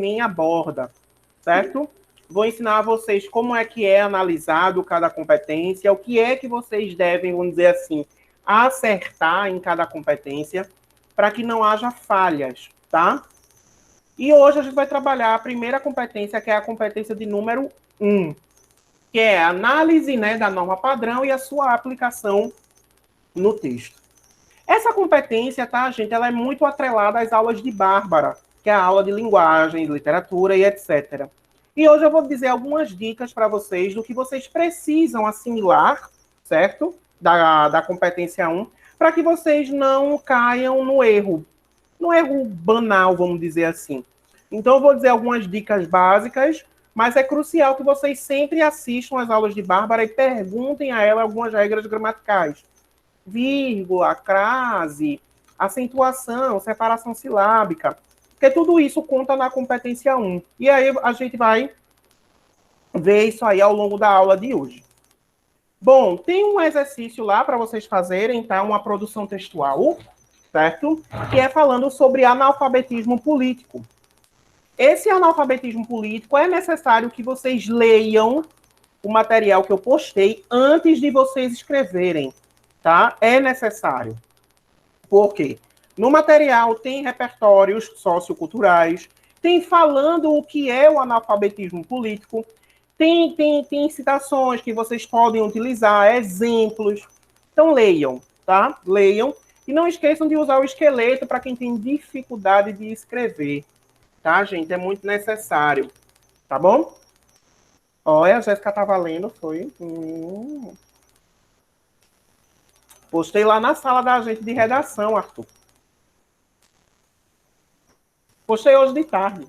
Enem aborda, certo? Vou ensinar a vocês como é que é analisado cada competência, o que é que vocês devem, vamos dizer assim, acertar em cada competência, para que não haja falhas, tá? E hoje a gente vai trabalhar a primeira competência, que é a competência de número 1, que é a análise, né, da norma padrão e a sua aplicação no texto. Essa competência, tá, gente, ela é muito atrelada às aulas de Bárbara, que é a aula de linguagem, de literatura e etc. E hoje eu vou dizer algumas dicas para vocês do que vocês precisam assimilar, certo? Da competência 1, para que vocês não caiam no erro banal, vamos dizer assim. Então, eu vou dizer algumas dicas básicas, mas é crucial que vocês sempre assistam às aulas de Bárbara e perguntem a ela algumas regras gramaticais. Vírgula, crase, acentuação, separação silábica, porque tudo isso conta na competência 1. E aí a gente vai ver isso aí ao longo da aula de hoje. Bom, tem um exercício lá para vocês fazerem, tá? Uma produção textual, certo? Que é falando sobre analfabetismo político. Esse analfabetismo político é necessário que vocês leiam o material que eu postei antes de vocês escreverem, tá? É necessário. Por quê? No material tem repertórios socioculturais, tem falando o que é o analfabetismo político, tem citações que vocês podem utilizar, exemplos. Então, leiam, tá? Leiam. E não esqueçam de usar o esqueleto para quem tem dificuldade de escrever. Tá, gente? É muito necessário. Tá bom? Olha, a Jéssica estava lendo, foi. Postei lá na sala da gente de redação, Arthur. Postei hoje de tarde.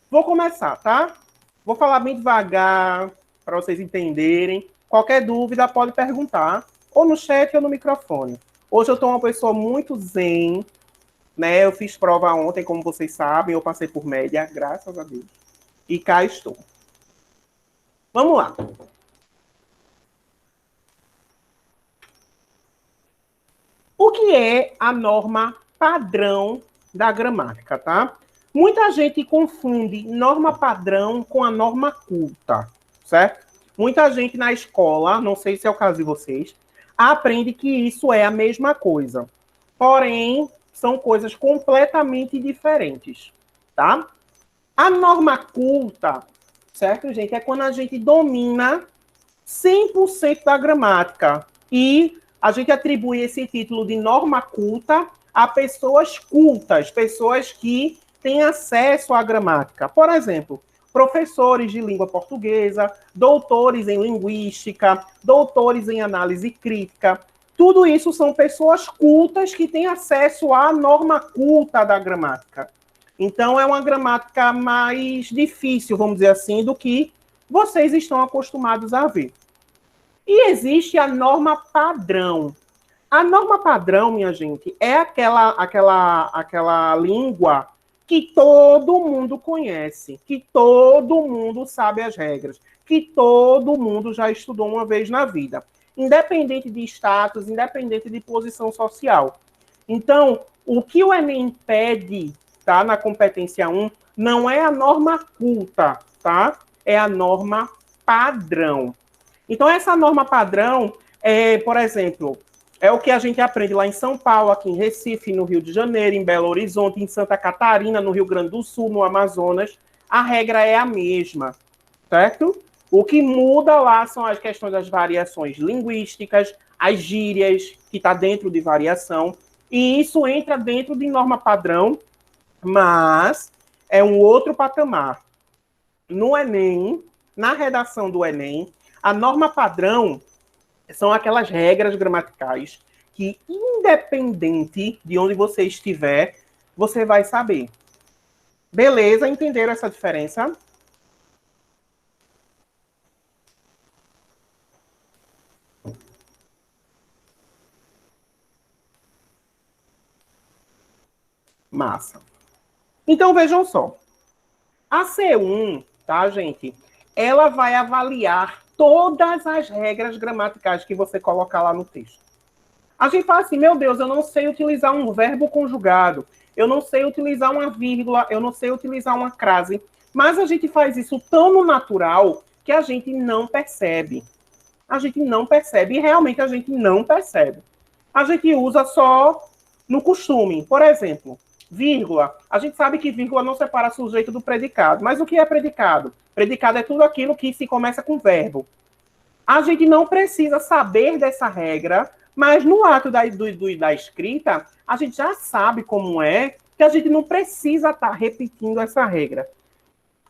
Vou começar, tá? Vou falar bem devagar, para vocês entenderem. Qualquer dúvida pode perguntar, ou no chat ou no microfone. Hoje eu estou uma pessoa muito zen, né? Eu fiz prova ontem, como vocês sabem, eu passei por média, graças a Deus. E cá estou. Vamos lá. O que é a norma padrão da gramática, tá? Muita gente confunde norma padrão com a norma culta, certo? Muita gente na escola, não sei se é o caso de vocês, aprende que isso é a mesma coisa. Porém, são coisas completamente diferentes, tá? A norma culta, certo, gente? É quando a gente domina 100% da gramática e a gente atribui esse título de norma culta a pessoas cultas, pessoas que têm acesso à gramática. Por exemplo, professores de língua portuguesa, doutores em linguística, doutores em análise crítica. Tudo isso são pessoas cultas que têm acesso à norma culta da gramática. Então, é uma gramática mais difícil, vamos dizer assim, do que vocês estão acostumados a ver. E existe a norma padrão. A norma padrão, minha gente, é aquela língua que todo mundo conhece, que todo mundo sabe as regras, que todo mundo já estudou uma vez na vida, independente de status, independente de posição social. Então, o que o Enem pede, tá, na competência 1, não é a norma culta, tá? É a norma padrão. Então, essa norma padrão, por exemplo, é o que a gente aprende lá em São Paulo, aqui em Recife, no Rio de Janeiro, em Belo Horizonte, em Santa Catarina, no Rio Grande do Sul, no Amazonas. A regra é a mesma, certo? O que muda lá são as questões das variações linguísticas, as gírias, que está dentro de variação, e isso entra dentro de norma padrão, mas é um outro patamar. No Enem, na redação do Enem, a norma padrão são aquelas regras gramaticais que, independente de onde você estiver, você vai saber. Beleza? Entenderam essa diferença? Massa. Então, vejam só. A C1, tá, gente? Ela vai avaliar todas as regras gramaticais que você colocar lá no texto. A gente fala assim, meu Deus, eu não sei utilizar um verbo conjugado. eu não sei utilizar uma vírgula, eu não sei utilizar uma crase, mas a gente faz isso tão no natural que a gente não percebe. A gente não percebe, e realmente a gente não percebe. A gente usa só no costume. Por exemplo, vírgula. A gente sabe que vírgula não separa sujeito do predicado. Mas o que é predicado? Predicado é tudo aquilo que se começa com verbo. A gente não precisa saber dessa regra, mas no ato da escrita, a gente já sabe como é, que a gente não precisa estar repetindo essa regra.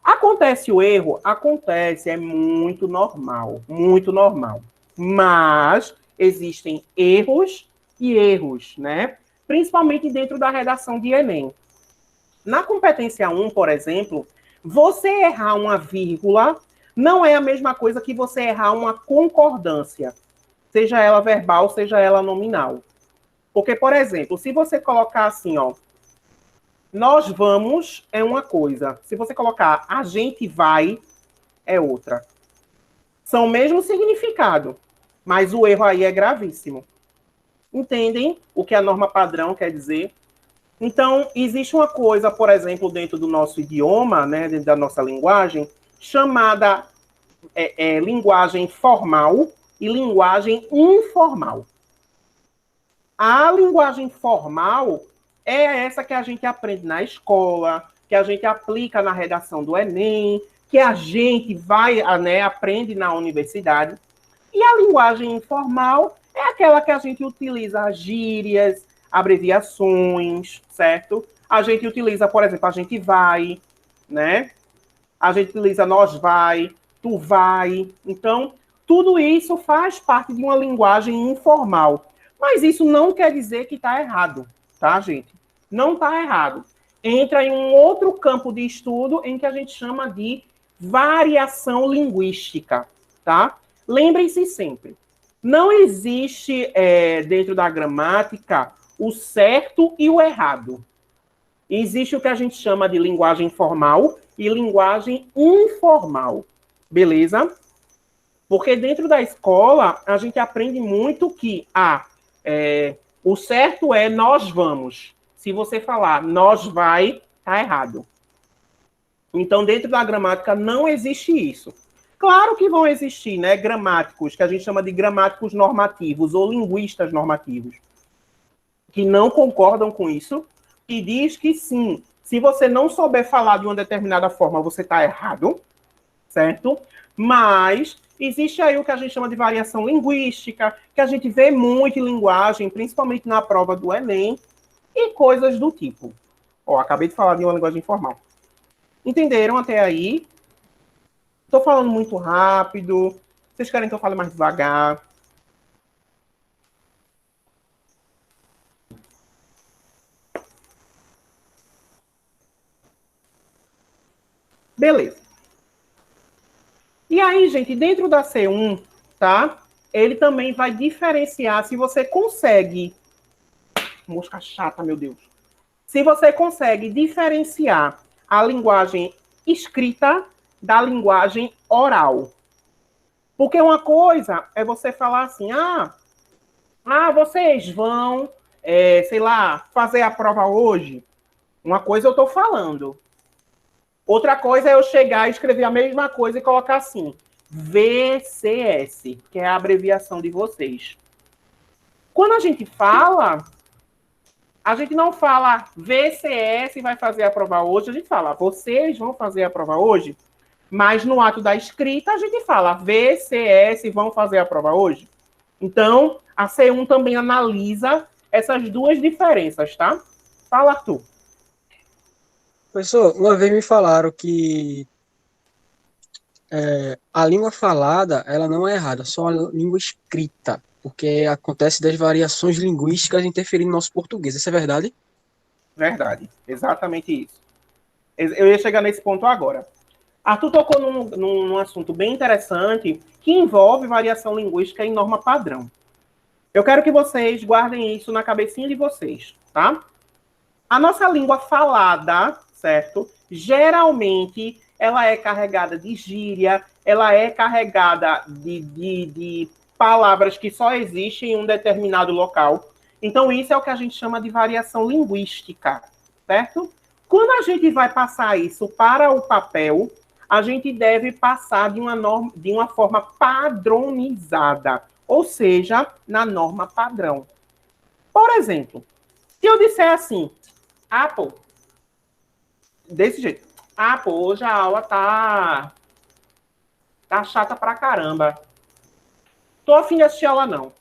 Acontece o erro? Acontece, é muito normal, muito normal. Mas existem erros e erros, né? Principalmente dentro da redação de Enem. Na competência 1, por exemplo, você errar uma vírgula não é a mesma coisa que você errar uma concordância, seja ela verbal, seja ela nominal. Porque, por exemplo, se você colocar assim, ó, nós vamos é uma coisa. Se você colocar a gente vai, é outra. São o mesmo significado, mas o erro aí é gravíssimo. Entendem o que a norma padrão quer dizer? Então, existe uma coisa, por exemplo, dentro do nosso idioma, né, dentro da nossa linguagem, chamada linguagem formal e linguagem informal. A linguagem formal é essa que a gente aprende na escola, que a gente aplica na redação do Enem, que a gente vai, né, aprende na universidade. E a linguagem informal é aquela que a gente utiliza gírias, abreviações, certo? A gente utiliza, por exemplo, a gente vai, né? A gente utiliza nós vai, tu vai. Então, tudo isso faz parte de uma linguagem informal. Mas isso não quer dizer que está errado, tá, gente? Não está errado. Entra em um outro campo de estudo em que a gente chama de variação linguística, tá? Lembrem-se sempre, não existe dentro da gramática o certo e o errado. Existe o que a gente chama de linguagem formal e linguagem informal, beleza? Porque dentro da escola, a gente aprende muito que o certo é nós vamos. Se você falar nós vai, tá errado. Então, dentro da gramática, não existe isso. Claro que vão existir, né, gramáticos, que a gente chama de gramáticos normativos ou linguistas normativos, que não concordam com isso, e diz que sim, se você não souber falar de uma determinada forma, você está errado, certo? Mas existe aí o que a gente chama de variação linguística, que a gente vê muito em linguagem, principalmente na prova do Enem, e coisas do tipo. Ó, acabei de falar de uma linguagem informal. Entenderam até aí? Estou falando muito rápido. Vocês querem que eu fale mais devagar? Beleza. E aí, gente, dentro da C1, tá? Ele também vai diferenciar se você consegue... Mosca chata, meu Deus. Se você consegue diferenciar a linguagem escrita da linguagem oral. Porque uma coisa é você falar assim, vocês vão, sei lá, fazer a prova hoje. Uma coisa eu estou falando. Outra coisa é eu chegar e escrever a mesma coisa e colocar assim, VCS, que é a abreviação de vocês. Quando a gente fala, a gente não fala VCS vai fazer a prova hoje, a gente fala, vocês vão fazer a prova hoje, mas no ato da escrita a gente fala VCS vão fazer a prova hoje. Então, a C1 também analisa essas duas diferenças, tá? Fala, Arthur. Professor, uma vez me falaram que a língua falada ela não é errada, só a língua escrita, porque acontece das variações linguísticas interferindo no nosso português. Isso é verdade? Verdade, exatamente isso. Eu ia chegar nesse ponto agora. Arthur tocou num assunto bem interessante que envolve variação linguística em norma padrão. Eu quero que vocês guardem isso na cabecinha de vocês, tá? A nossa língua falada, certo? Geralmente, ela é carregada de gíria, ela é carregada de palavras que só existem em um determinado local. Então, isso é o que a gente chama de variação linguística. certo? Quando a gente vai passar isso para o papel, a gente deve passar de uma forma padronizada, ou seja, na norma padrão. Por exemplo, se eu disser assim, pô, desse jeito, pô, hoje a aula tá chata pra caramba. Tô afim de assistir aula, não.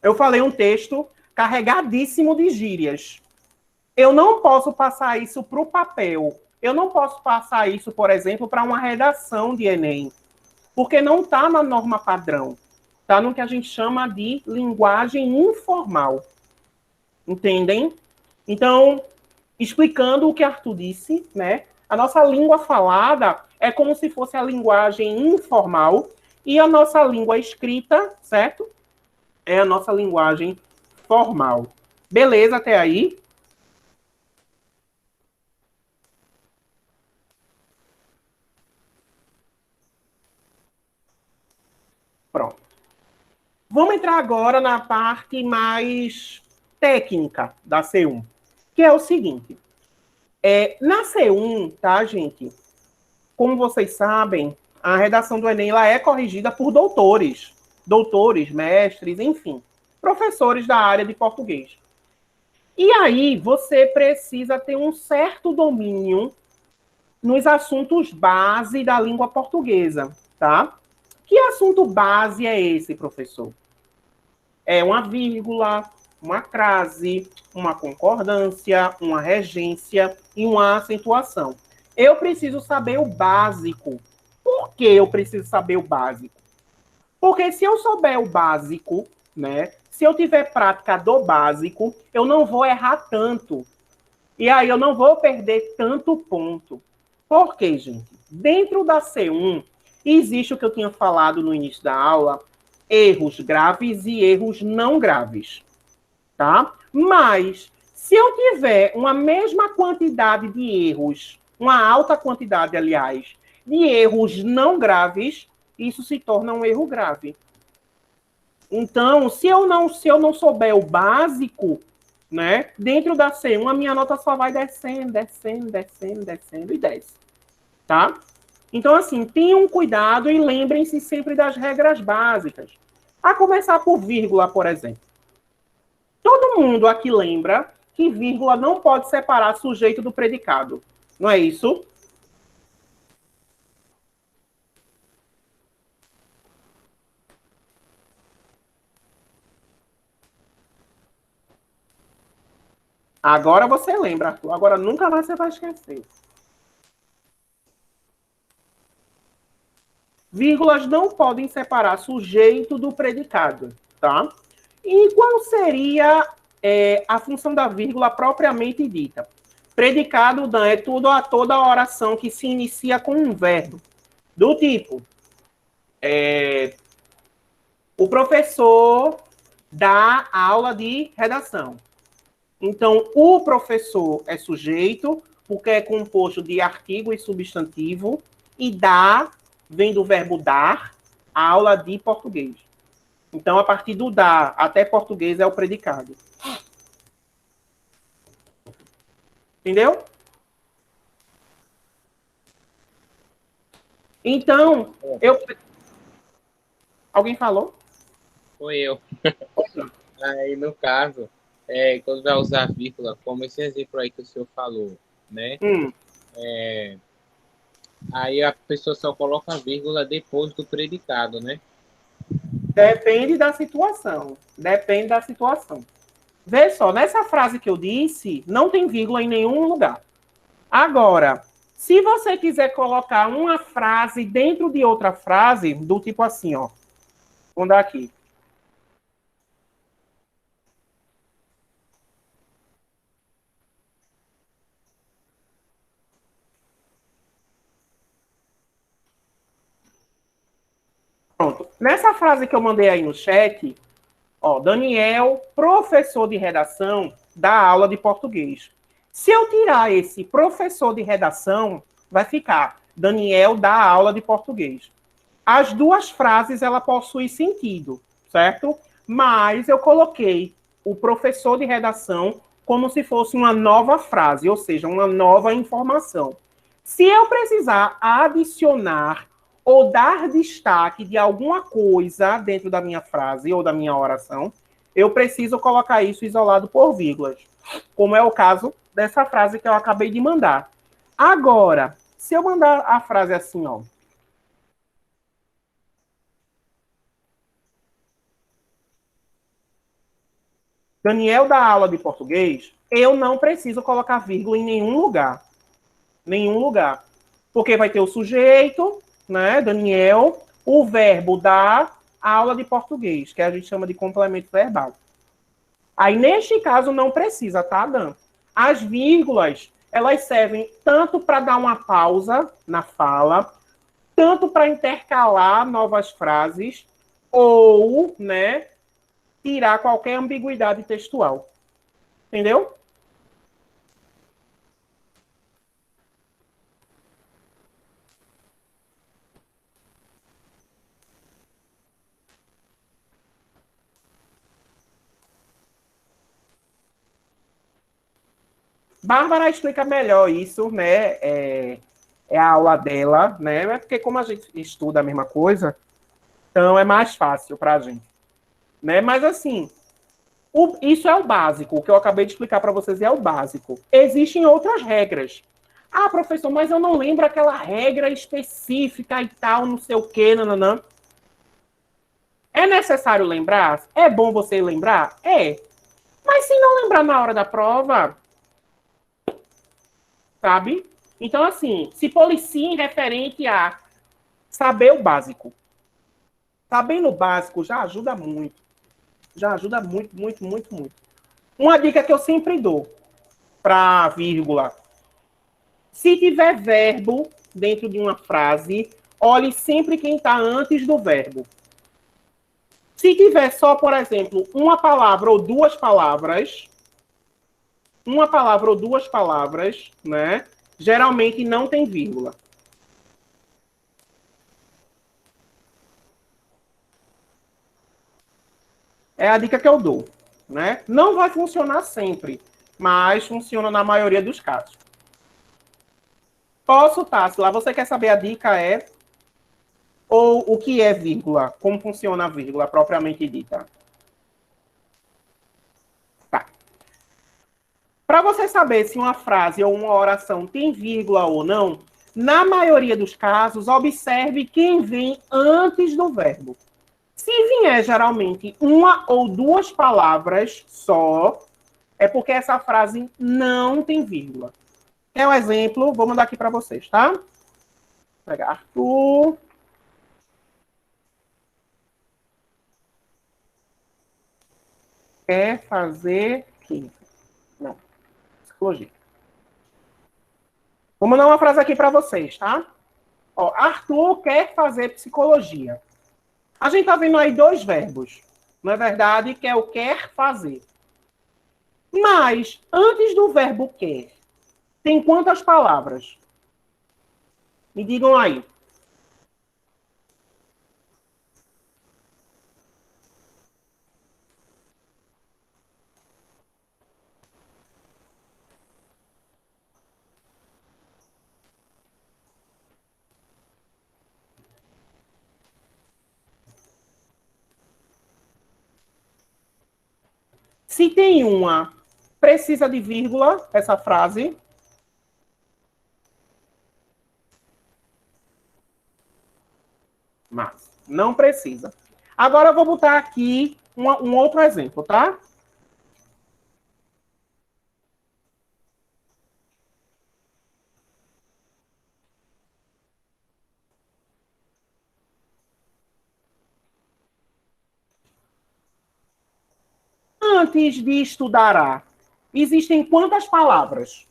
Eu falei um texto carregadíssimo de gírias. Eu não posso passar isso para o papel. Eu não posso passar isso, por exemplo, para uma redação de Enem. Porque não está na norma padrão. Está no que a gente chama de linguagem informal. Entendem? Então, explicando o que Arthur disse, né? A nossa língua falada é como se fosse a linguagem informal e a nossa língua escrita, certo? É a nossa linguagem formal. Beleza até aí? Pronto. Vamos entrar agora na parte mais técnica da C1, que é o seguinte. Na C1, tá, gente? Como vocês sabem, a redação do Enem ela é corrigida por doutores, mestres, enfim, professores da área de português. E aí você precisa ter um certo domínio nos assuntos base da língua portuguesa, tá? Que assunto base é esse, professor? É uma vírgula, uma crase, uma concordância, uma regência e uma acentuação. Eu preciso saber o básico. Por que eu preciso saber o básico? Porque se eu souber o básico, né? Se eu tiver prática do básico, eu não vou errar tanto. E aí eu não vou perder tanto ponto. Por quê, gente? Dentro da C1, existe o que eu tinha falado no início da aula, erros graves e erros não graves, tá? Mas, se eu tiver uma mesma quantidade de erros, uma alta quantidade, aliás, de erros não graves, isso se torna um erro grave. Então, se eu não souber o básico, né, dentro da C1, a minha nota só vai descendo e desce, tá? Então, assim, tenham cuidado e lembrem-se sempre das regras básicas. A começar por vírgula, por exemplo. Todo mundo aqui lembra que vírgula não pode separar sujeito do predicado. Não é isso? Agora você lembra, Arthur. Agora nunca mais você vai esquecer. Vírgulas não podem separar sujeito do predicado, tá? E qual seria a função da vírgula propriamente dita? Predicado é toda oração que se inicia com um verbo. Do tipo, o professor dá aula de redação. Então, o professor é sujeito, porque é composto de artigo e substantivo, e dá, vem do verbo dar, aula de português. Então, a partir do dar até português é o predicado. Entendeu? Então, Alguém falou? Foi eu. Aí, no caso, quando vai usar vírgula, como esse exemplo aí que o senhor falou, né? Aí a pessoa só coloca a vírgula depois do predicado, né? Depende da situação. Depende da situação. Vê só, nessa frase que eu disse, não tem vírgula em nenhum lugar. Agora, se você quiser colocar uma frase dentro de outra frase, do tipo assim, ó. Vamos dar aqui. Pronto. Nessa frase que eu mandei aí no chat, ó, Daniel, professor de redação, dá aula de português. Se eu tirar esse professor de redação, vai ficar Daniel dá aula de português. As duas frases, ela possuem sentido, certo? Mas eu coloquei o professor de redação como se fosse uma nova frase, ou seja, uma nova informação. Se eu precisar adicionar ou dar destaque de alguma coisa dentro da minha frase ou da minha oração, eu preciso colocar isso isolado por vírgulas, como é o caso dessa frase que eu acabei de mandar. Agora, se eu mandar a frase assim, ó. Daniel dá aula de português, eu não preciso colocar vírgula em nenhum lugar. Nenhum lugar. Porque vai ter o sujeito, né, Daniel, o verbo dar aula de português, que a gente chama de complemento verbal. Aí, neste caso, não precisa, tá, Dan? As vírgulas, elas servem tanto para dar uma pausa na fala, tanto para intercalar novas frases, ou, né, tirar qualquer ambiguidade textual. Entendeu? Bárbara explica melhor isso, né? É a aula dela, né? É porque como a gente estuda a mesma coisa, então é mais fácil para a gente, né? Mas assim, isso é o básico. O que eu acabei de explicar para vocês é o básico. Existem outras regras. Ah, professor, mas eu não lembro aquela regra específica e tal, não sei o quê, nananã. É necessário lembrar? É bom você lembrar? É. Mas se não lembrar na hora da prova, sabe? Então, assim, se policie referente a saber o básico. Sabendo o básico já ajuda muito. Já ajuda muito, muito, muito, muito. Uma dica que eu sempre dou para vírgula. Se tiver verbo dentro de uma frase, olhe sempre quem está antes do verbo. Se tiver só, por exemplo, uma palavra ou duas palavras, né? Geralmente não tem vírgula. É a dica que eu dou, né? Não vai funcionar sempre, mas funciona na maioria dos casos. Posso, Tássila? Você quer saber a dica ou o que é vírgula? Como funciona a vírgula propriamente dita? Tá. Para você saber se uma frase ou uma oração tem vírgula ou não, na maioria dos casos, observe quem vem antes do verbo. Se vier geralmente uma ou duas palavras só, é porque essa frase não tem vírgula. É um exemplo, vou mandar aqui para vocês, tá? Vou pegar Arthur. Quer fazer química? Não, psicologia. Vou mandar uma frase aqui para vocês, tá? Ó, Arthur quer fazer psicologia. A gente tá vendo aí dois verbos, não é verdade? Que é o quer fazer. Mas, antes do verbo quer, tem quantas palavras? Me digam aí. Se tem uma, precisa de vírgula, essa frase. Mas não precisa. Agora eu vou botar aqui um outro exemplo, tá? Antes de estudará, existem quantas palavras?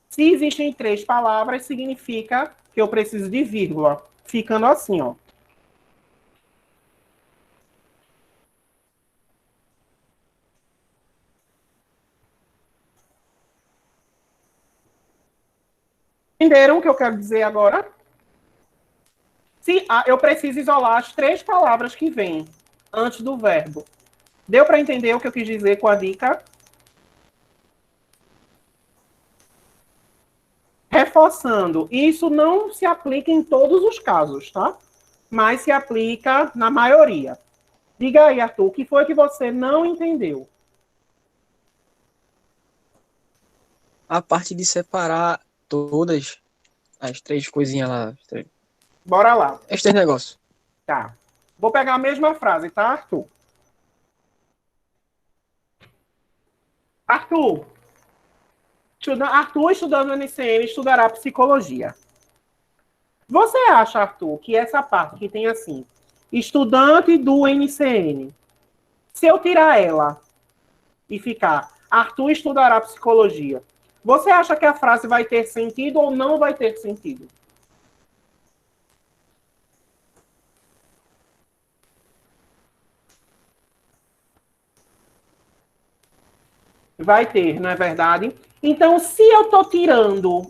Se existem três palavras, significa que eu preciso de vírgula. Ficando assim, ó. Entenderam o que eu quero dizer agora? Se eu preciso isolar as 3 palavras que vêm antes do verbo. Deu para entender o que eu quis dizer com a dica? Reforçando, isso não se aplica em todos os casos, tá? Mas se aplica na maioria. Diga aí, Arthur, o que foi que você não entendeu? A parte de separar todas as 3 coisinhas lá. Bora lá. Estes negócios. Tá. Vou pegar a mesma frase, tá, Arthur? Arthur, estudando no NCN, estudará psicologia. Você acha, Arthur, que essa parte que tem assim, estudante do NCN, se eu tirar ela e ficar Arthur estudará psicologia, você acha que a frase vai ter sentido ou não vai ter sentido? Vai ter, não é verdade? Então, se eu estou tirando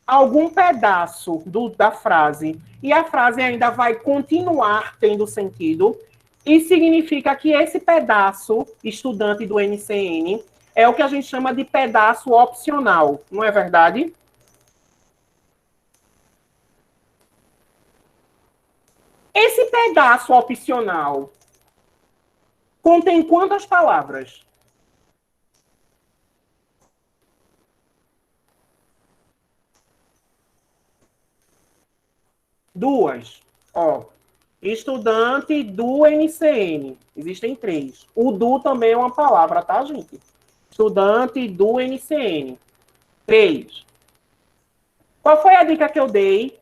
algum pedaço da frase e a frase ainda vai continuar tendo sentido, isso significa que esse pedaço, estudante do NCN, é o que a gente chama de pedaço opcional, não é verdade? Esse pedaço opcional contém quantas palavras? Duas. Ó, estudante do NCN. Existem 3. O do também é uma palavra, tá, gente? Estudante do NCN. 3. Qual foi a dica que eu dei?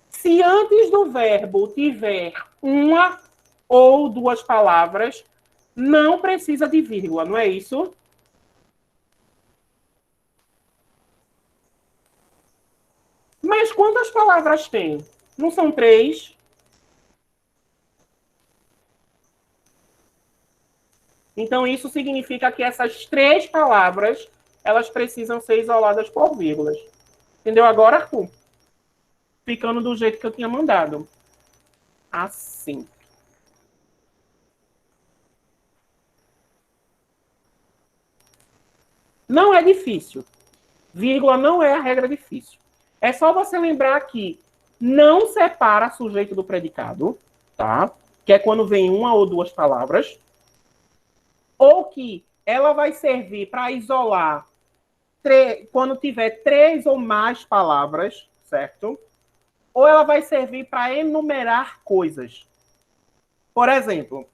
Se antes do verbo tiver uma ou 2 palavras, não precisa de vírgula, não é isso? Mas quantas palavras tem? Não são 3? Então, isso significa que essas 3 palavras, elas precisam ser isoladas por vírgulas. Entendeu agora, Arthur? Ficando do jeito que eu tinha mandado. Assim. Não é difícil. Vírgula não é a regra difícil. É só você lembrar que não separa sujeito do predicado, tá? Que é quando vem uma ou 2 palavras. Ou que ela vai servir para isolar quando tiver 3 ou mais palavras, certo? Ou ela vai servir para enumerar coisas. Por exemplo,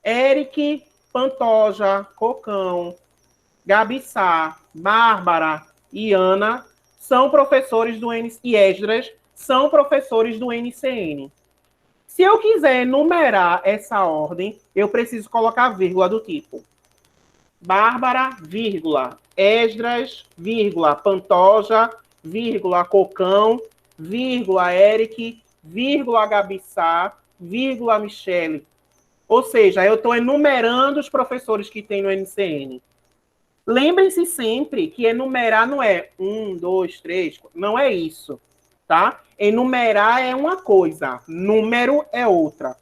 Eric, Pantoja, Cocão, Gabi Sá, Bárbara e Ana são professores do NCN, e Esdras são professores do NCN. Se eu quiser enumerar essa ordem, eu preciso colocar vírgula do tipo Bárbara, vírgula, Esdras, vírgula, Pantoja, vírgula, Cocão, vírgula, Eric, vírgula, Gabi Sá, vírgula, Michele. Ou seja, eu estou enumerando os professores que tem no NCN. Lembrem-se sempre que enumerar não é 1, 2, 3, não é isso, tá? Enumerar é uma coisa, número é outra.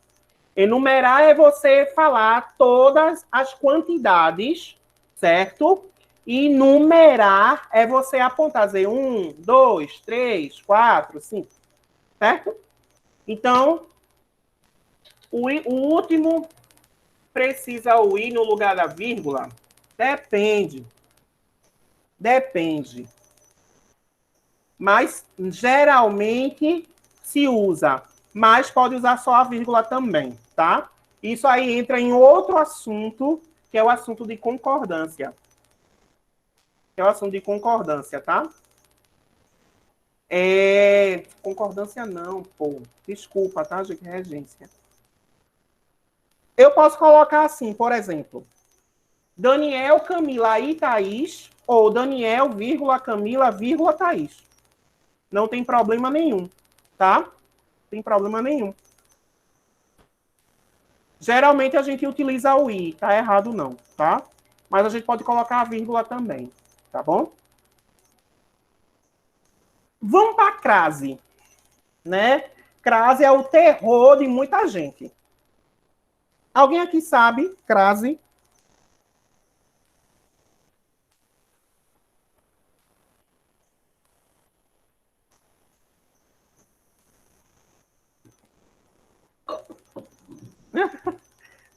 Enumerar é você falar todas as quantidades, certo? E numerar é você apontar, dizer 1, 2, 3, 4, 5, certo? Então, o último precisa o i no lugar da vírgula? Depende. Depende. Mas, geralmente, se usa. Mas pode usar só a vírgula também, tá? Isso aí entra em outro assunto, que é o assunto de concordância. É o assunto de concordância, tá? Concordância não, pô. Desculpa, tá, gente? Regência. Eu posso colocar assim, por exemplo, Daniel, Camila e Thaís, ou Daniel, vírgula, Camila, vírgula, Thaís. Não tem problema nenhum, tá? Não tem problema nenhum. Geralmente a gente utiliza o i, tá errado não, tá? Mas a gente pode colocar a vírgula também, tá bom? Vamos para a crase, né? Crase é o terror de muita gente. Alguém aqui sabe crase?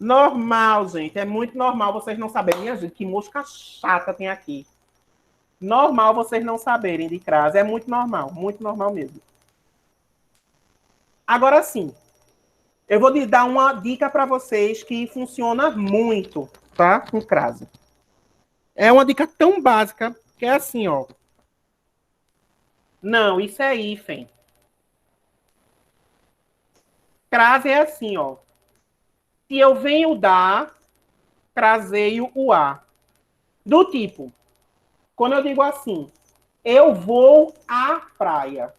Normal, gente. É muito normal vocês não saberem. Minha gente, que mosca chata tem aqui. Normal vocês não saberem de crase. É muito normal mesmo. Agora sim, eu vou dar uma dica para vocês que funciona muito, tá? Com crase. É uma dica tão básica que é assim, ó. Não, isso é hífen. Crase é assim, ó. Se eu venho dar, craseio o A. Do tipo, quando eu digo assim, eu vou à praia.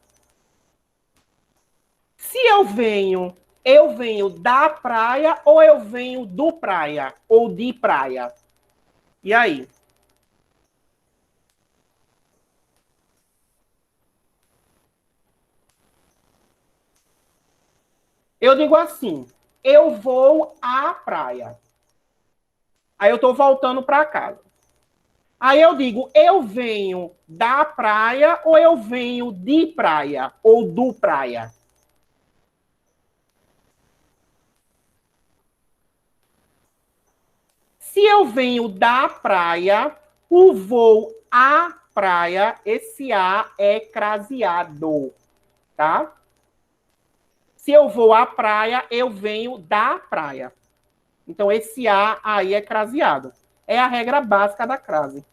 Se eu venho da praia ou eu venho do praia ou de praia? E aí? Eu digo assim, eu vou à praia. Aí eu estou voltando para casa. Aí eu digo, eu venho da praia ou eu venho de praia ou do praia? Se eu venho da praia, o voo à praia, esse A é craseado, tá? Se eu vou à praia, eu venho da praia. Então, esse A aí é craseado. É a regra básica da crase.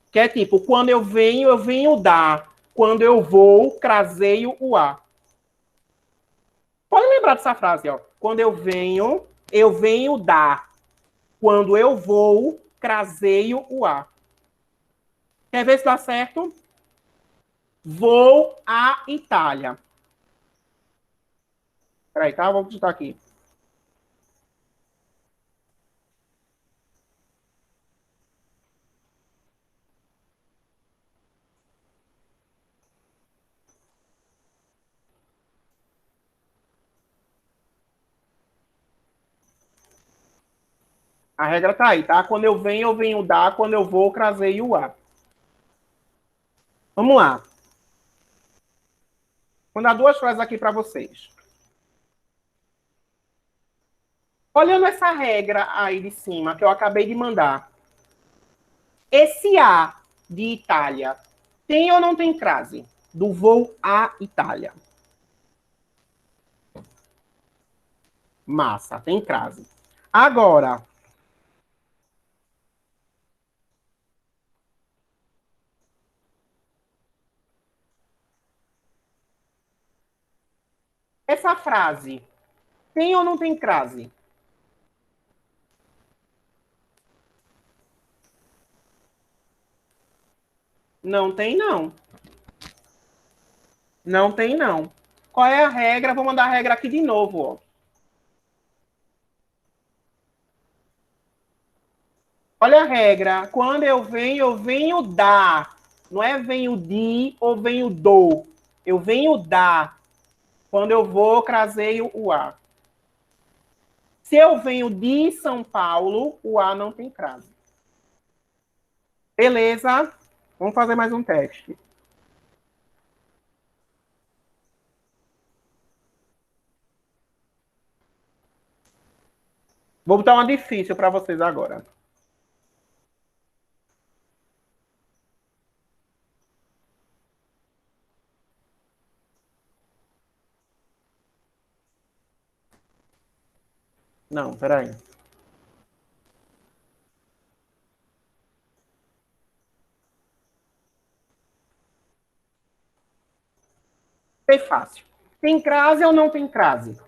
Que é tipo, quando eu venho da. Quando eu vou, craseio o A. Pode lembrar dessa frase, ó. Quando eu venho da. Quando eu vou, craseio o A. Quer ver se dá certo? Vou à Itália. Peraí, tá? Vou digitar aqui. A regra tá aí, tá? Quando eu venho da. Quando eu vou, craseio o A. Vamos lá. Vou dar duas frases aqui para vocês. Olhando essa regra aí de cima, que eu acabei de mandar. Esse A de Itália tem ou não tem crase? Do voo à Itália. Massa, tem crase. Agora, essa frase tem ou não tem crase? Não tem, não. Não tem, não. Qual é a regra? Vou mandar a regra aqui de novo, ó. Olha a regra. Quando eu venho da. Não é venho de ou venho do. Eu venho da. Quando eu vou, craseio o A. Se eu venho de São Paulo, o A não tem crase. Beleza? Vamos fazer mais um teste. Vou botar uma difícil para vocês agora. Não, peraí. Foi fácil. Tem crase ou não tem crase?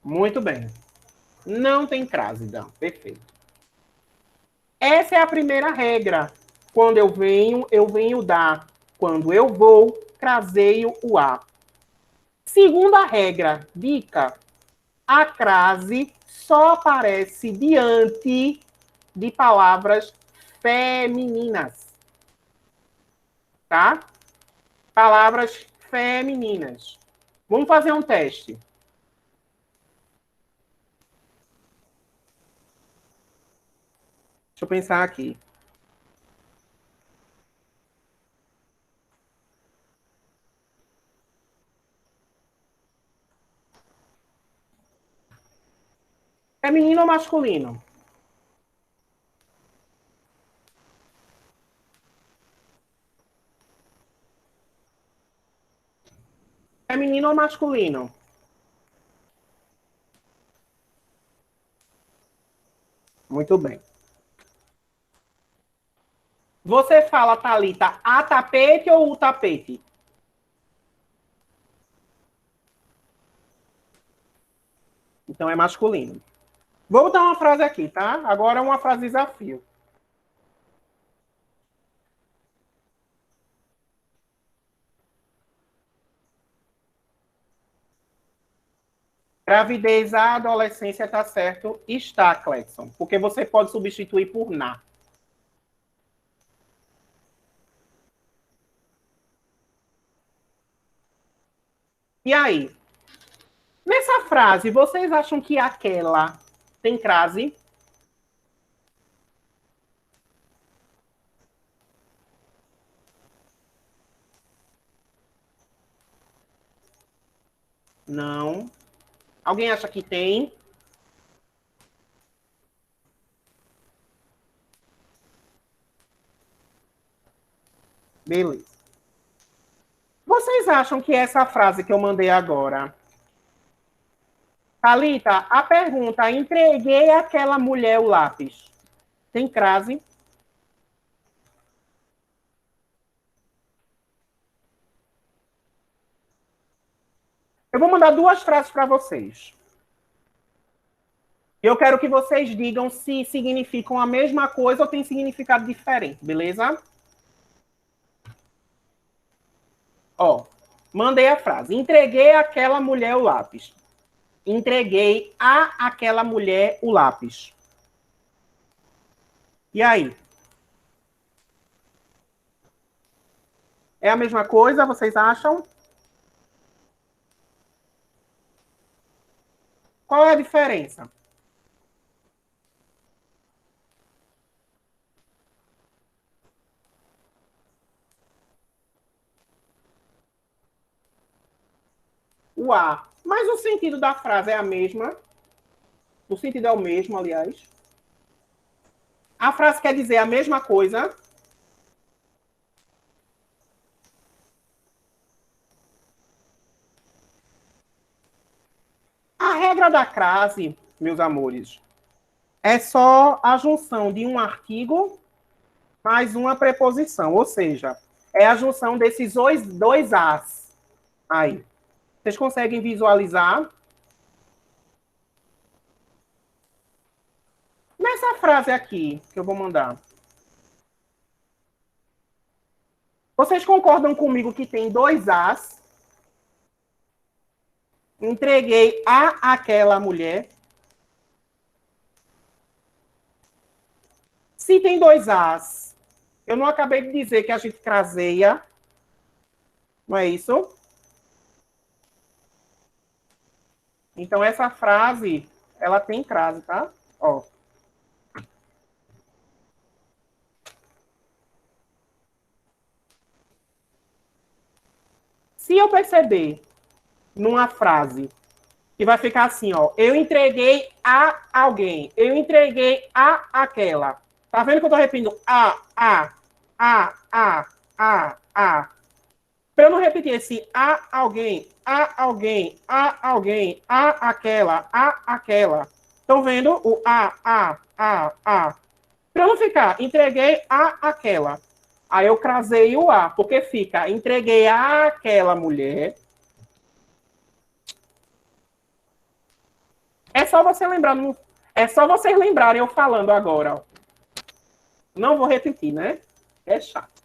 Muito bem. Não tem crase, Dan. Perfeito. Essa é a primeira regra. Quando eu venho da. Quando eu vou, craseio o A. Segunda regra, dica. A crase só aparece diante de palavras femininas. Tá? Palavras femininas. Vamos fazer um teste. Deixa eu pensar aqui. Feminino ou masculino? Feminino ou masculino? Muito bem. Você fala, Thalita, a tapete ou o tapete? Então é masculino. Vou botar uma frase aqui, tá? Agora é uma frase desafio. Gravidez, a adolescência, tá certo? Está, Clexon. Porque você pode substituir por na. E aí? Nessa frase, vocês acham que aquela tem crase? Não. Alguém acha que tem? Beleza. Vocês acham que essa frase que eu mandei agora... Thalita, a pergunta, entreguei àquela mulher o lápis. Tem crase? Eu vou mandar duas frases para vocês. Eu quero que vocês digam se significam a mesma coisa ou tem significado diferente, beleza? Ó, mandei a frase. Entreguei àquela mulher o lápis. Entreguei a aquela mulher o lápis. E aí? É a mesma coisa, vocês acham? Qual é a diferença? O A. Mas o sentido da frase é a mesma. O sentido é o mesmo, aliás. A frase quer dizer a mesma coisa. A regra da crase, meus amores, é só a junção de um artigo mais uma preposição. Ou seja, é a junção desses dois As. Aí. Vocês conseguem visualizar? Nessa frase aqui, que eu vou mandar. Vocês concordam comigo que tem dois As? Entreguei a aquela mulher. Se tem dois As, eu não acabei de dizer que a gente craseia. Não é isso? Então, essa frase, ela tem crase, tá? Ó. Se eu perceber numa frase que vai ficar assim, ó, eu entreguei a alguém, eu entreguei a aquela. Tá vendo que eu tô repetindo a. Para eu não repetir esse a alguém, a alguém, a alguém, a aquela, a aquela. Estão vendo o a. Para eu não ficar, entreguei a aquela. Aí eu crasei o a, porque fica, entreguei a aquela mulher. É só você lembrar, é só vocês lembrarem eu falando agora, ó. Não vou repetir, né? É chato.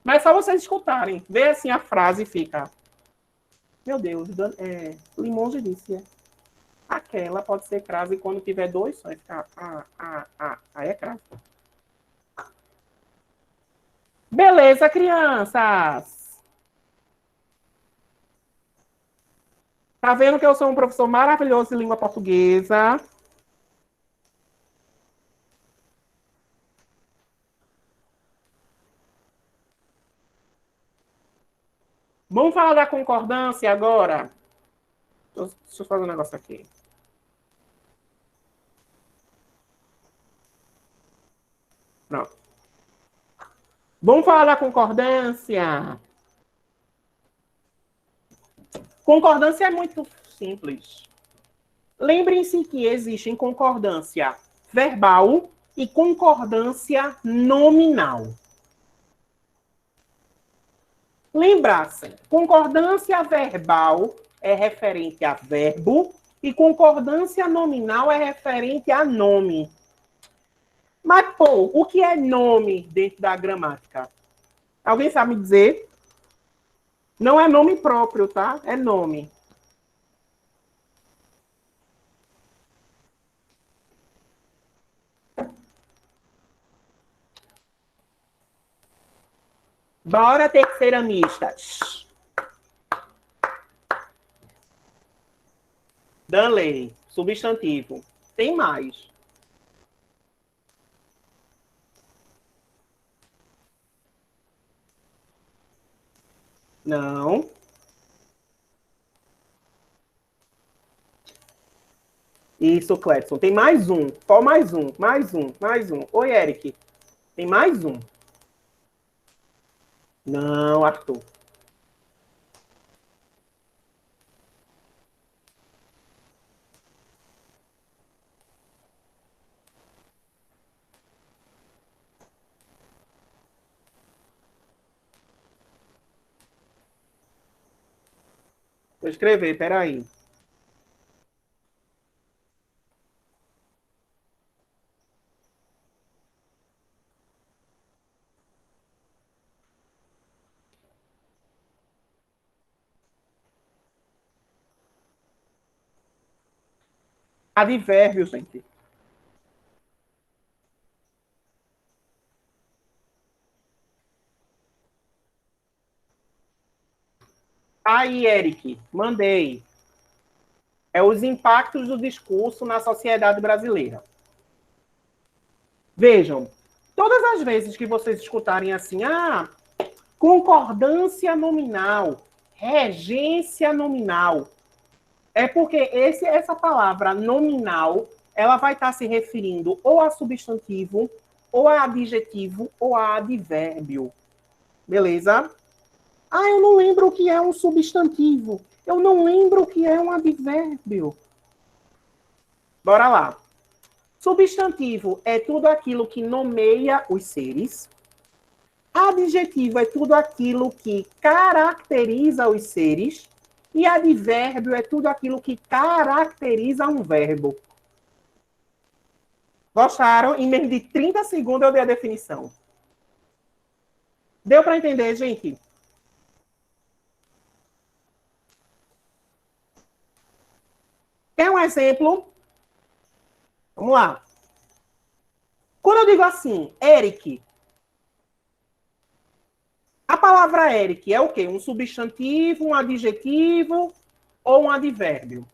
Mas é só vocês escutarem. Vê assim a frase e fica. Meu Deus, Limonge disse. Aquela pode ser crase quando tiver dois sons. Aí é crase. Beleza, crianças. Tá vendo que eu sou um professor maravilhoso de língua portuguesa? Vamos falar da concordância agora? Deixa eu fazer um negócio aqui. Pronto. Vamos falar da concordância. Concordância é muito simples. Lembrem-se que existem concordância verbal e concordância nominal. Lembrar-se, concordância verbal é referente a verbo e concordância nominal é referente a nome. Mas, pô, o que é nome dentro da gramática? Alguém sabe me dizer? Não é nome próprio, tá? É nome. Bora, terceira mista. Danley, substantivo. Tem mais. Não. Isso, Clepson. Tem mais um. Qual mais um? Mais um, mais um. Oi, Eric. Tem mais um. Não, Arthur. Vou escrever, peraí. Advérbio, gente. Aí, Eric, mandei. É os impactos do discurso na sociedade brasileira. Vejam, todas as vezes que vocês escutarem assim, concordância nominal, regência nominal, é porque essa palavra nominal, ela vai estar se referindo ou a substantivo, ou a adjetivo, ou a advérbio. Beleza? Eu não lembro o que é um substantivo. Eu não lembro o que é um advérbio. Bora lá. Substantivo é tudo aquilo que nomeia os seres. Adjetivo é tudo aquilo que caracteriza os seres. E advérbio é tudo aquilo que caracteriza um verbo. Gostaram? Em menos de 30 segundos eu dei a definição. Deu para entender, gente? Quer um exemplo? Vamos lá. Quando eu digo assim, Eric, a palavra Eric é o quê? Um substantivo, um adjetivo ou um advérbio?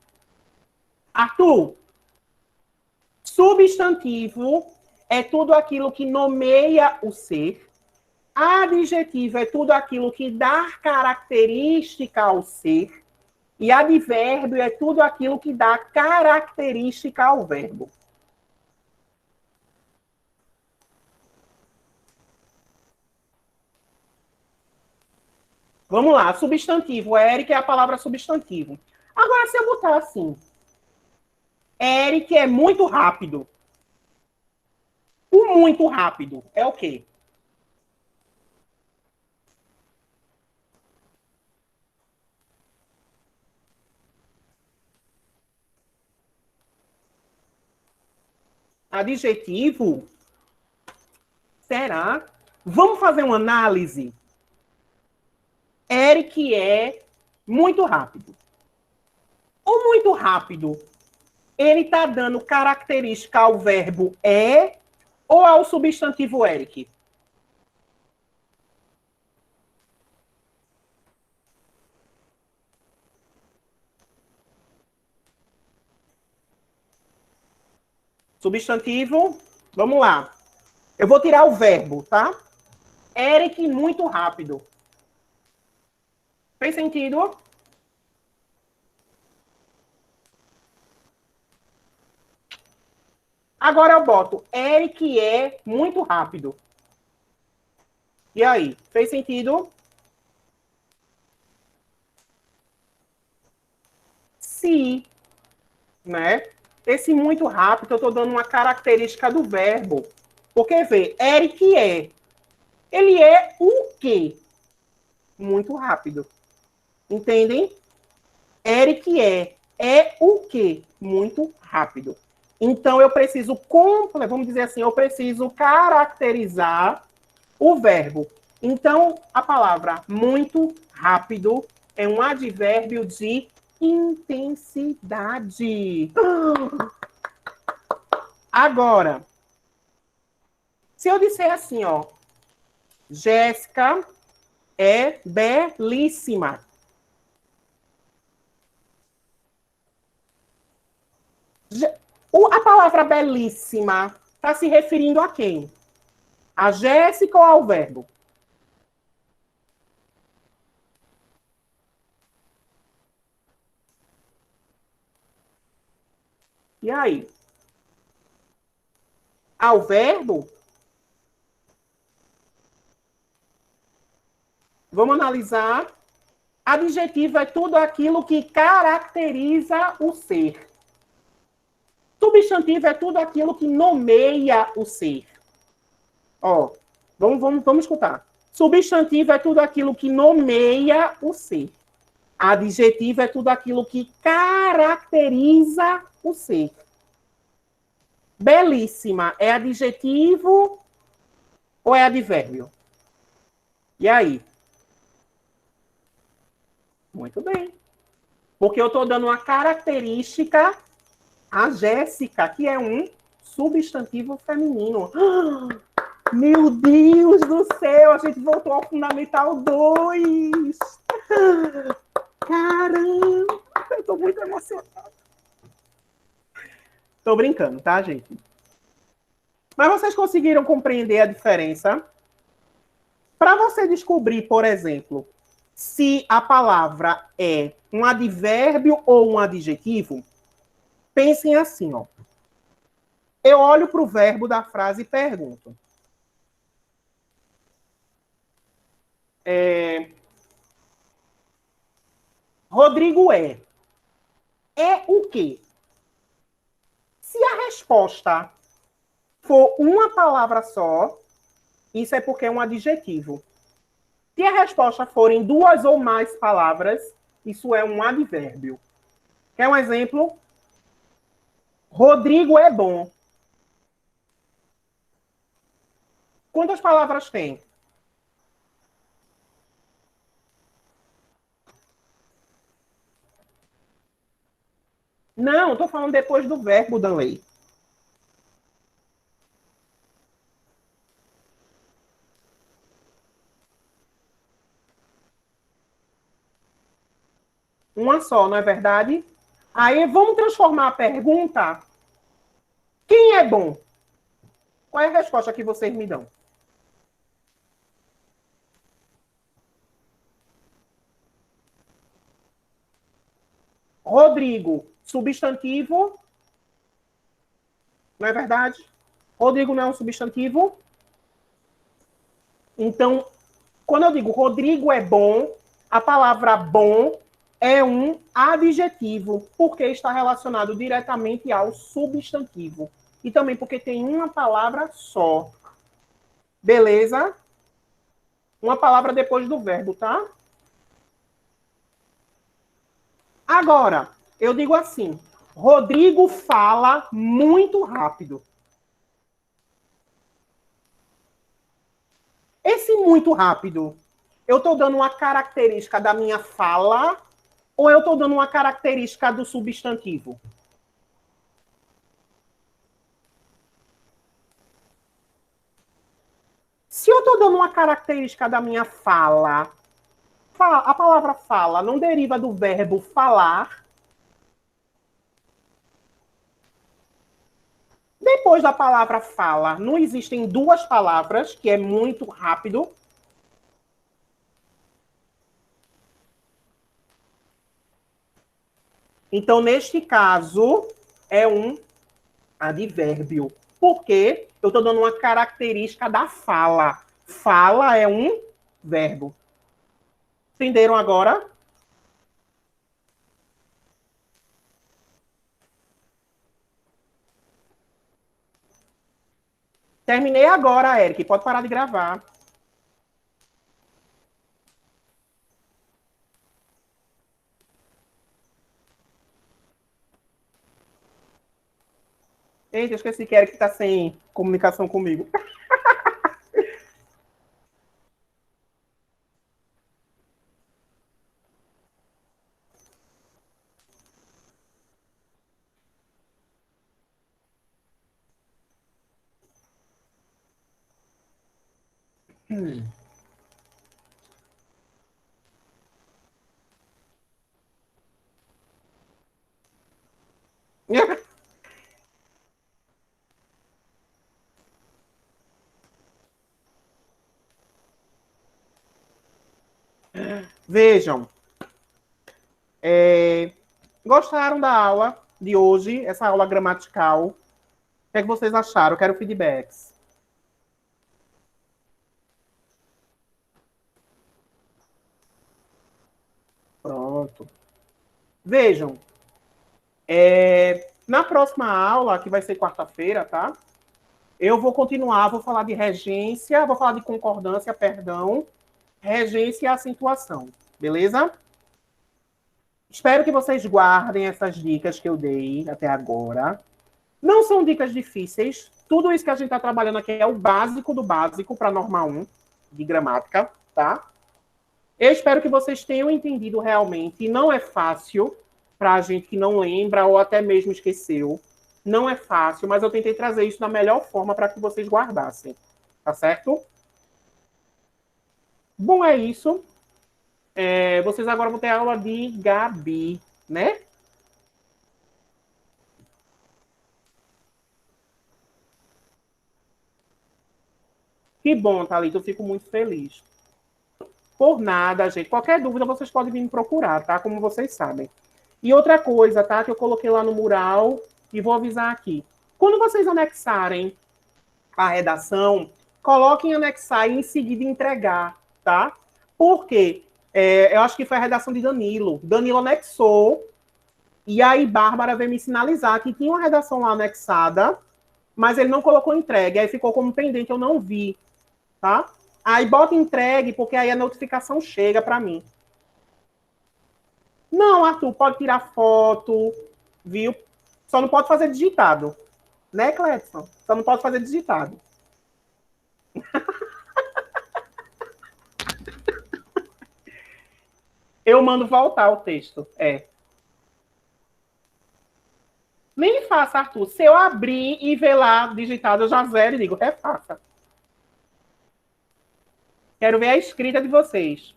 Arthur, substantivo é tudo aquilo que nomeia o ser. Adjetivo é tudo aquilo que dá característica ao ser. E advérbio é tudo aquilo que dá característica ao verbo. Vamos lá, substantivo. Eric é a palavra substantivo. Agora, se eu botar assim, Eric é muito rápido. O muito rápido é o quê? Adjetivo? Será? Vamos fazer uma análise. Eric é muito rápido. O muito rápido, ele está dando característica ao verbo é ou ao substantivo Eric? Substantivo, vamos lá. Eu vou tirar o verbo, tá? Eric muito rápido. Fez sentido? Agora eu boto Eric é muito rápido. E aí, fez sentido? Se, né? Esse muito rápido, eu estou dando uma característica do verbo. Porque, vê, Eric é. Ele é o quê? Muito rápido. Entendem? Eric é. É o quê? Muito rápido. Então, eu preciso, vamos dizer assim, eu preciso caracterizar o verbo. Então, a palavra muito rápido é um advérbio de intensidade. Agora, se eu disser assim, ó, Jéssica é belíssima. A palavra belíssima está se referindo a quem? A Jéssica ou ao verbo? E aí? Ao verbo? Vamos analisar. Adjetivo é tudo aquilo que caracteriza o ser. Substantivo é tudo aquilo que nomeia o ser. Ó, vamos escutar. Substantivo é tudo aquilo que nomeia o ser. Adjetivo é tudo aquilo que caracteriza o ser. Belíssima é adjetivo ou é advérbio? E aí? Muito bem. Porque eu estou dando uma característica a Jéssica, que é um substantivo feminino. Meu Deus do céu, a gente voltou ao Fundamental 2. Caramba, eu estou muito emocionada. Estou brincando, tá, gente? Mas vocês conseguiram compreender a diferença? Para você descobrir, por exemplo, se a palavra é um advérbio ou um adjetivo, pensem assim, ó. Eu olho para o verbo da frase e pergunto. Rodrigo é. É o quê? Se a resposta for uma palavra só, isso é porque é um adjetivo. Se a resposta forem duas ou mais palavras, isso é um advérbio. Quer um exemplo? Rodrigo é bom. Quantas palavras tem? Não, estou falando depois do verbo, Danley. Uma só, não é verdade? Aí vamos transformar a pergunta. Quem é bom? Qual é a resposta que vocês me dão? Rodrigo, substantivo. Não é verdade? Rodrigo não é um substantivo. Então, quando eu digo Rodrigo é bom, a palavra bom é um adjetivo, porque está relacionado diretamente ao substantivo. E também porque tem uma palavra só. Beleza? Uma palavra depois do verbo, tá? Agora, eu digo assim, Rodrigo fala muito rápido. Esse muito rápido, eu estou dando uma característica da minha fala Ou eu estou dando uma característica do substantivo? Se eu estou dando uma característica da minha fala, a palavra fala não deriva do verbo falar. Depois da palavra fala, não existem duas palavras, que é muito rápido. Então, neste caso, é um advérbio. Porque eu estou dando uma característica da fala. Fala é um verbo. Entenderam agora? Terminei agora, Eric. Pode parar de gravar. Eita, eu esqueci que Eric está sem comunicação comigo. Vejam. Gostaram da aula de hoje, essa aula gramatical? O que é que vocês acharam? Eu quero feedbacks. Pronto. Vejam, na próxima aula, que vai ser quarta-feira, tá? Eu vou continuar, vou falar de regência, vou falar de concordância, perdão, regência e acentuação, beleza? Espero que vocês guardem essas dicas que eu dei até agora. Não são dicas difíceis. Tudo isso que a gente está trabalhando aqui é o básico do básico para a norma 1 de gramática, tá? Eu espero que vocês tenham entendido realmente. Não é fácil para a gente que não lembra ou até mesmo esqueceu. Não é fácil, mas eu tentei trazer isso da melhor forma para que vocês guardassem. Tá certo? Bom, é isso. Vocês agora vão ter aula de Gabi, né? Que bom, Thalita. Eu fico muito feliz. Por nada, gente. Qualquer dúvida, vocês podem vir me procurar, tá? Como vocês sabem. E outra coisa, tá? Que eu coloquei lá no mural e vou avisar aqui. Quando vocês anexarem a redação, coloquem anexar e em seguida entregar, tá? Por quê? Eu acho que foi a redação de Danilo. Danilo anexou e aí Bárbara veio me sinalizar que tinha uma redação lá anexada, mas ele não colocou entregue. Aí ficou como pendente, eu não vi, tá? Aí bota entregue, porque aí a notificação chega para mim. Não, Arthur, pode tirar foto, viu? Só não pode fazer digitado. Né, Cledson? Só não pode fazer digitado. Eu mando voltar o texto. Nem faça, Arthur. Se eu abrir e ver lá digitado, eu já zero e digo, refaça. Quero ver a escrita de vocês.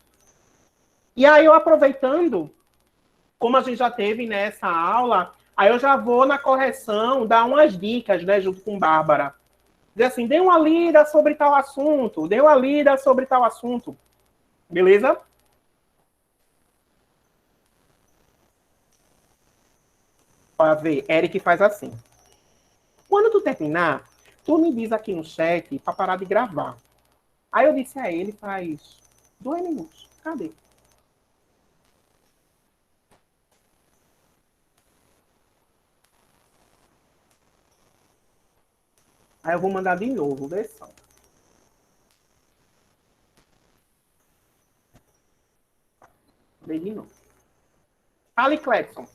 E aí, eu aproveitando, como a gente já teve nessa aula, aí eu já vou na correção dar umas dicas, né, junto com Bárbara. Dizer assim, dê uma lida sobre tal assunto, dê uma lida sobre tal assunto. Beleza? Para ver, Eric faz assim. Quando tu terminar, tu me diz aqui no chat para parar de gravar. Aí eu disse a ele faz 2 minutos. Cadê? Aí eu vou mandar de novo, versão. Dei de novo. Fale, Cledson.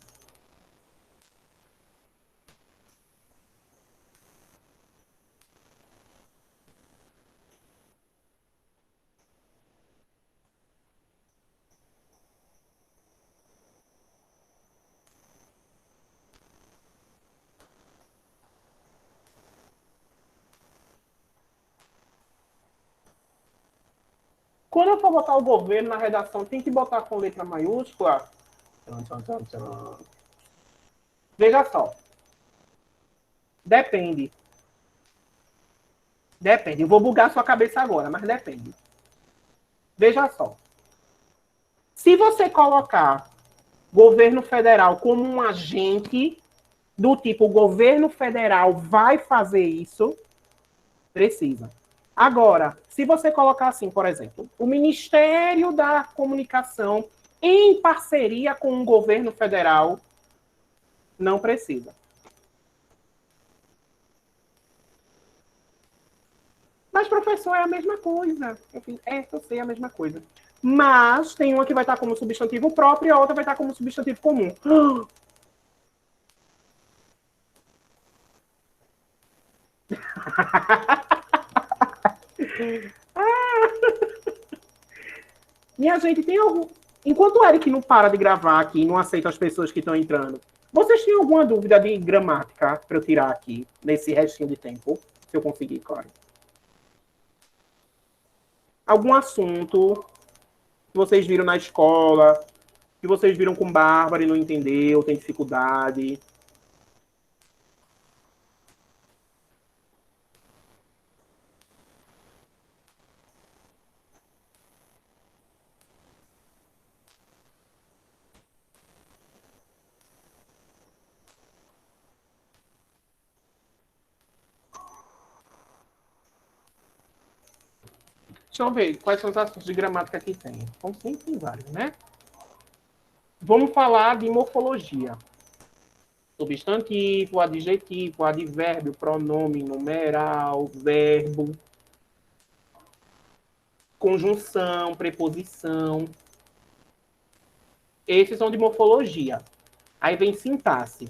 Quando eu for botar o governo na redação, tem que botar com letra maiúscula? Tchan, tchan, tchan, tchan. Veja só. Depende. Depende. Eu vou bugar sua cabeça agora, mas depende. Veja só. Se você colocar governo federal como um agente do tipo, o governo federal vai fazer isso, precisa. Agora, se você colocar assim, por exemplo, o Ministério da Comunicação em parceria com o governo federal, não precisa. Mas, professor, é a mesma coisa. Eu sei, é a mesma coisa. Mas tem uma que vai estar como substantivo próprio e a outra vai estar como substantivo comum. Minha gente, tem algum... Enquanto o Eric não para de gravar aqui e não aceita as pessoas que estão entrando, vocês têm alguma dúvida de gramática para eu tirar aqui, nesse restinho de tempo? Se eu conseguir, claro. Algum assunto que vocês viram na escola, que vocês viram com Bárbara e não entendeu, tem dificuldade? Deixa eu ver quais são os assuntos de gramática que tem. Então, sempre tem vários, né? Vamos falar de morfologia. Substantivo, adjetivo, advérbio, pronome, numeral, verbo, conjunção, preposição. Esses são de morfologia. Aí vem sintaxe.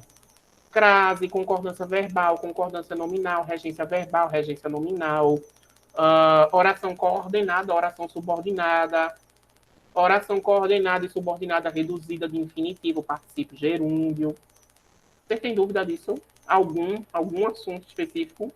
Crase, concordância verbal, concordância nominal, regência verbal, regência nominal, oração coordenada, oração subordinada, oração coordenada e subordinada reduzida de infinitivo, particípio gerúndio. Você tem dúvida disso? Algum assunto específico?